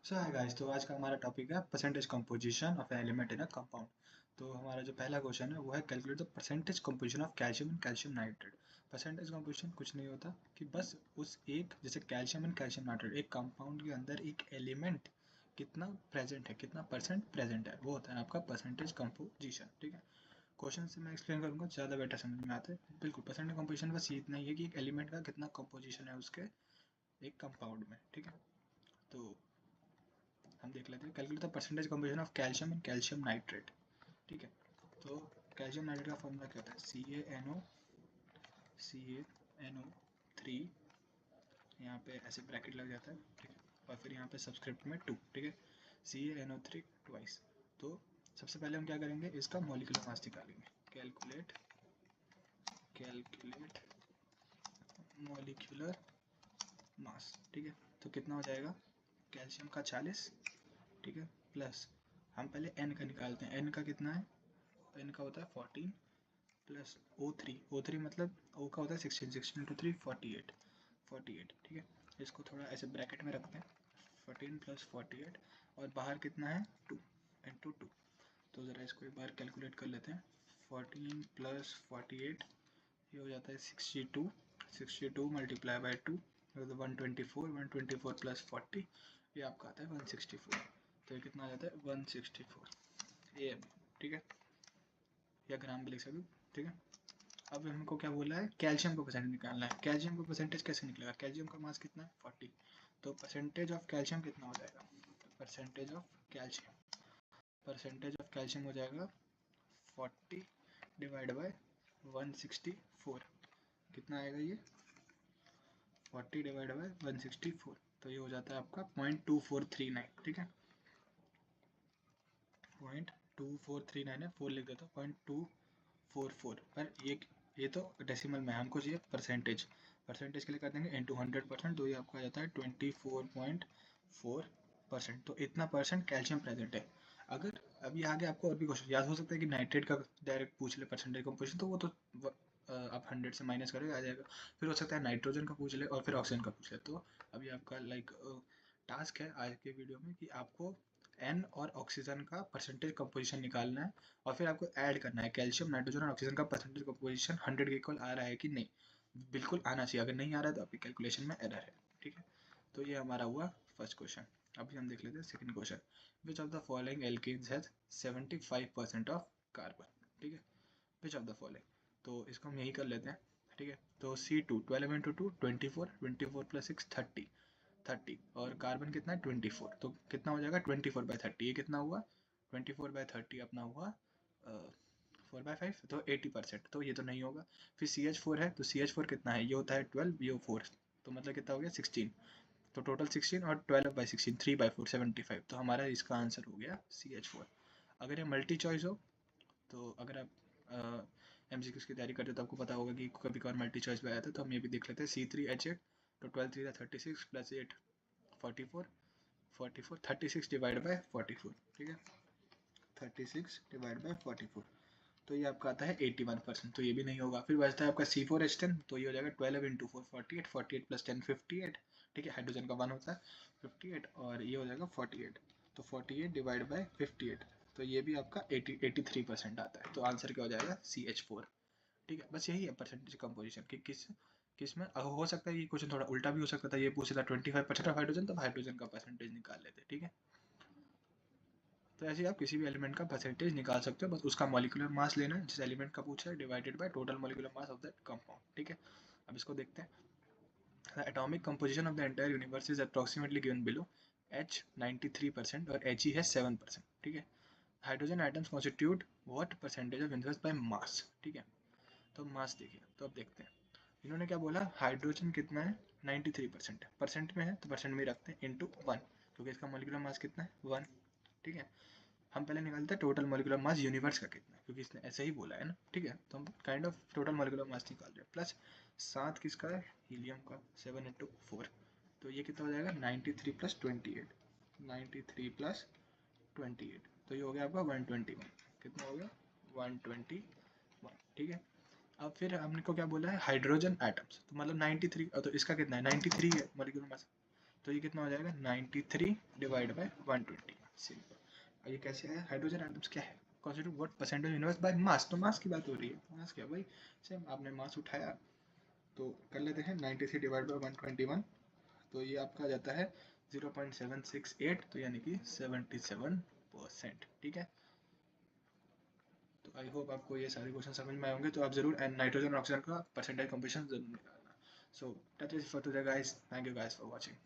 सो hi guys, तो आज का हमारा टॉपिक है percentage composition of element in a compound. तो हमारा जो पहला क्वेश्चन है वो है calculate the percentage composition of calcium and calcium nitrate. Percentage composition कुछ नहीं होता कि बस उस एक जैसे कैल्शियम एंड कैल्शियम नाइट्रेट एक कंपाउंड के अंदर एक एलिमेंट कितना प्रेजेंट है, कितना परसेंट प्रेजेंट है, वो होता है आपका परसेंटेज कंपोजिशन। ठीक है, क्वेश्चन से मैं एक्सप्लेन करूंगा, ज़्यादा बेटर समझ में आता है। बिल्कुल परसेंटेज कंपोजिशन बस इतना ही है कि एक एलिमेंट का कितना कंपोजिशन है उसके एक कंपाउंड में। ठीक है, तो हम देख लेते हैं calculate the percentage composition of calcium and calcium nitrate. ठीक है, तो कैल्शियम नाइट्रेट का फॉर्मूला क्या होता है? CaNO3, यहाँ पे ऐसे ब्रैकेट लग जाता है। ठीक है, और फिर यहाँ पे सब्सक्रिप्ट में 2। ठीक है, CaNO3 ट्वाइस। तो सबसे पहले हम क्या करेंगे, इसका मॉलिक्यूलर मास निकालेंगे। Calculate molecular mass. ठीक है, तो कितना हो जाएगा? कैल्शियम का 40, ठीक है, प्लस हम पहले एन का निकालते हैं। एन का कितना है? एन का होता है 14 प्लस O3 मतलब O का होता है 16 इंटू 3 48। ठीक है, इसको थोड़ा ऐसे ब्रैकेट में रखते हैं। 14 प्लस 48 और बाहर कितना है? 2 इंटू 2। तो ज़रा इसको एक बार कैलकुलेट कर लेते हैं। 14 प्लस 48 ये हो जाता है 62 मल्टीप्लाई बाई 2 तो 124 प्लस 40 ये आपका आता है 164। तो ये कितना आ जाता है? 164 AM। ठीक है, या ग्राम भी लिख सकते। ठीक है, अब हमको क्या बोला है? कैल्शियम को परसेंटेज निकालना है। कैल्शियम को परसेंटेज कैसे निकलेगा? कैल्शियम का मास कितना है? 40। तो परसेंटेज ऑफ कैल्शियम कितना हो जाएगा? परसेंटेज ऑफ कैल्शियम हो जाएगा 40 डिवाइड बाय 164। कितना आएगा ये? 40 डिवाइड बाय 164, तो ये हो जाता है आपका 0.2439। ठीक है, 0.2439 है, 4 लिख देता हूँ, 0.244। पर ये तो डेसिमल में, हमको चाहिए परसेंटेज। परसेंटेज के लिए कर देंगे इंटू 100%, तो ये आपका आ जाता है 24.4%। तो इतना परसेंट कैल्शियम प्रेजेंट है। अगर अभी आगे आपको और भी क्वेश्चन याद हो सकता है कि नाइट्रेट का डायरेक्ट पूछ ले परसेंटेज कंपोजिशन, तो वो तो आप 100 से माइनस करोगे आ जाएगा। फिर हो सकता है नाइट्रोजन का पूछ ले और फिर ऑक्सीजन का पूछ ले। तो अभी आपका टास्क है आज के वीडियो में कि आपको एन और ऑक्सीजन का परसेंटेज कंपोजिशन निकालना है और फिर आपको ऐड करना है कैल्शियम, नाइट्रोजन और ऑक्सीजन का परसेंटेज कंपोजिशन 100 के इक्वल आ रहा है कि नहीं। बिल्कुल आना चाहिए, अगर नहीं आ रहा है तो आपकी कैलकुलेशन में एरर है। ठीक है, तो ये हमारा हुआ फर्स्ट क्वेश्चन। अभी हम देख लेते हैं second question. Which of the following alkenes has 75% of carbon? ठीक है, विच ऑफ द फॉलोइंग, तो इसको हम यही कर लेते हैं। ठीक है, तो C2 12 इंटू 2 24 प्लस 6 30 और कार्बन कितना है? 24। तो कितना हो जाएगा? 24/30। ये कितना हुआ? 24/30 अपना हुआ 4/5, तो 80%। तो ये तो नहीं होगा। फिर CH4 है, तो CH4 कितना है? ये होता है 12, ये 4, तो मतलब कितना हो गया? 16। तो टोटल 16 और 12/16 3/4 75। तो हमारा इसका आंसर हो गया CH4। अगर ये मल्टी चॉइस हो तो अगर आप MCQs की तैयारी करते हो तो आपको पता होगा कि कभी कभार मल्टी चॉइस में आया था। तो हम ये भी देख लेते हैं। C3H8, तो 12 3 36 प्लस 8 44 36 डिवाइड बाय 44। ठीक है, 36 डिवाइड बाय 44, तो ये आपका आता है 81%। तो ये भी नहीं होगा। फिर बचता है आपका C4H10, तो ये हो जाएगा 12 इंटू 4 48 प्लस 10 58। ठीक है, हाइड्रोजन का 1 होता है 58 और ये हो जाएगा 48। तो 48 डिवाइड बाय 58, तो ये भी आपका 83% आता है। तो आंसर क्या हो जाएगा? CH4। ठीक है, बस यही है परसेंटेज कंपोजिशन कि किस में हो सकता है। ये क्वेश्चन थोड़ा उल्टा भी हो सकता था, ये पूछा था 25% ऑफ हाइड्रोजन, तो हाइड्रोजन का परसेंटेज निकाल लेते। ठीक है, तो ऐसे आप किसी भी एलिमेंट का परसेंटेज निकाल सकते हो, बस उसका मॉलिक्यूलर मास लेना है जिस एलिमेंट का पूछा है, divided by total molecular mass of that compound. ठीक है, अब इसको देखते हैं। The atomic composition of the entire universe is approximately given below. H 93% और He है 7%। ठीक है, hydrogen atoms constitute what percentage of universe by mass? ठीक है, तो मास देखिए, तो अब देखते हैं इन्होंने क्या बोला। हाइड्रोजन कितना है? 93% है। परसेंट में है तो परसेंट में ही रखते हैं इंटू 1, क्योंकि इसका मॉलिक्यूलर मास कितना है? 1। ठीक है, हम पहले निकालते हैं टोटल मॉलिक्यूलर मास यूनिवर्स का कितना है, क्योंकि इसने ऐसे ही बोला है ना। ठीक है, तो हम kind of total molecular mass निकाल रहे हैं। प्लस 7 किसका है? हीलियम का, 7 इंटू 4, तो ये कितना हो जाएगा? 93 प्लस 28, 93 प्लस 28, तो ये हो गया आपका 121। कितना हो गया? 121। ठीक है, अब फिर हमने को क्या बोला है? हाइड्रोजन एटम्स, तो मतलब 93, तो इसका कितना है? 93 है मॉलिक्यूलर मास, तो ये कितना हो जाएगा 93 डिवाइड बाय 120। सिंपल। और ये कैसे है, हाइड्रोजन एटम्स क्या है, constitute what percentage universe by mass, तो मास की बात हो रही है। मास क्या भाई, सेम आपने मास उठाया तो कर लेते हैं 93 डिवाइड बाय 121, तो ये आपका आ जाता है 0.768, तो यानी कि 77%। ठीक है, तो आई होप आपको ये सारे क्वेश्चन समझ में आए होंगे। तो आप जरूर नाइट्रोजन और ऑक्सीजन का परसेंटेज कंपोजिशन जरूर निकालना। So that is for today guys, thank you guys for watching.